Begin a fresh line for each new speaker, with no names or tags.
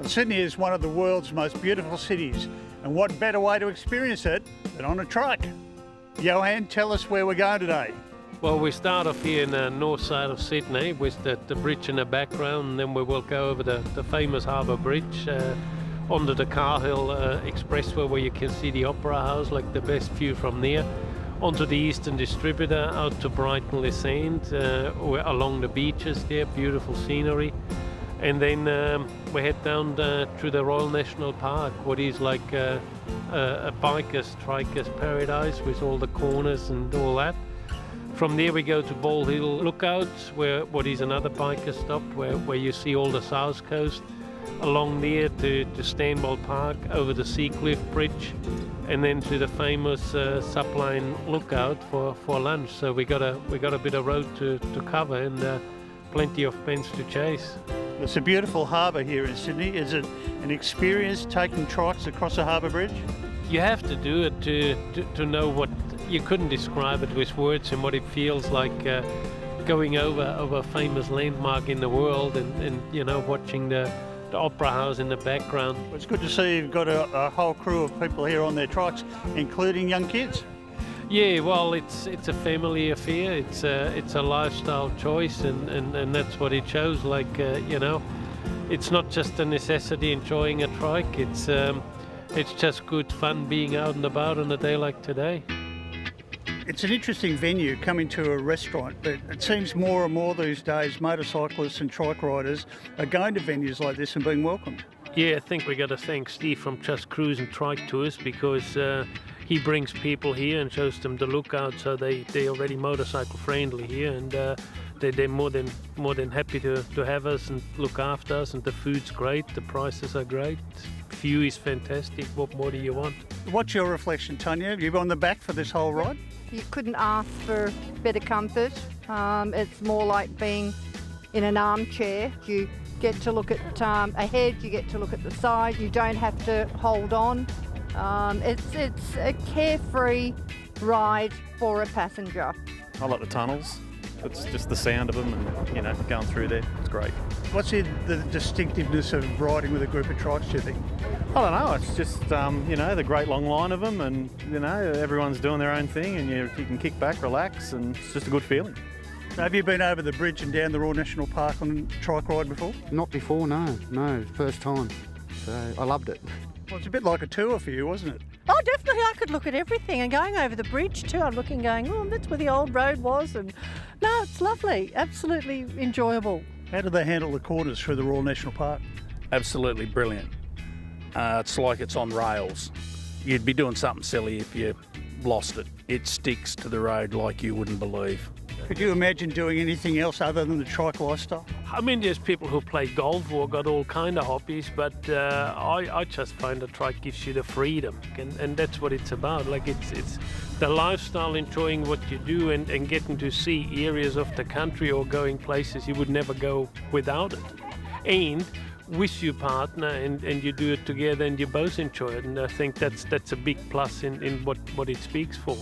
Sydney is one of the world's most beautiful cities, and what better way to experience it than on a trike? Johan, tell us where we're going today.
Well, we start off here in the north side of Sydney with the bridge in the background, and then we will go over the famous harbour bridge onto the Carhill Expressway where you can see the Opera House, like the best view from there, onto the Eastern Distributor, out to Brighton Les Sands, along the beaches there, beautiful scenery. And then we head down to the Royal National Park, what is like a biker's paradise with all the corners and all that. From there we go to Ball Hill Lookout, what is another biker stop, where you see all the south coast. Along there to Stanwell Park, over the Seacliff Bridge, and then to the famous Subline Lookout for lunch. So we got a bit of road to cover, and plenty of pens to chase.
It's a beautiful harbour here in Sydney. Is it an experience taking trikes across a harbour bridge?
You have to do it to know what. You couldn't describe it with words and what it feels like going over a famous landmark in the world, and you know, watching the Opera House in the background.
It's good to see you've got a whole crew of people here on their trikes, including young kids.
Yeah, well, it's a family affair. It's a lifestyle choice, and that's what it shows. Like you know, it's not just a necessity enjoying a trike. It's just good fun being out and about on a day like today.
It's an interesting venue, coming to a restaurant, but it seems more and more these days motorcyclists and trike riders are going to venues like this and being welcomed.
Yeah, I think we got to thank Steve from Just Cruise and Trike Tours, because he brings people here and shows them the lookout, so they're already motorcycle friendly here, and they're more than happy to have us and look after us, and the food's great, the prices are great, view is fantastic. What more do you want? What's
your reflection, Tanya? You've on the back for this whole ride?
You couldn't ask for better comfort. It's more like being in an armchair. You get to look at ahead, you get to look at the side, you don't have to hold on. It's a carefree ride for a passenger.
I like the tunnels. It's just the sound of them, and you know, going through there, it's great.
What's the distinctiveness of riding with a group of trikes, do you think?
I don't know, it's just, you know, the great long line of them, and, you know, everyone's doing their own thing, and you can kick back, relax, and it's just a good feeling.
Have you been over the bridge and down the Royal National Park on a trike ride before?
Not before, no, first time. So I loved it.
Well, it's a bit like a tour for you, wasn't it?
Oh, definitely. I could look at everything, and going over the bridge too, I'm looking going, oh, that's where the old road was, and no, it's lovely, absolutely enjoyable.
How do they handle the corners through the Royal National Park?
Absolutely brilliant. It's like it's on rails. You'd be doing something silly if you lost it. It sticks to the road like you wouldn't believe.
Could you imagine doing anything else other than the trike lifestyle?
I mean, there's people who play golf or got all kind of hobbies, but I just find the trike gives you the freedom, and that's what it's about. Like it's the lifestyle, enjoying what you do, and getting to see areas of the country or going places you would never go without it. And with your partner, and you do it together, and you both enjoy it, and I think that's a big plus in what it speaks for.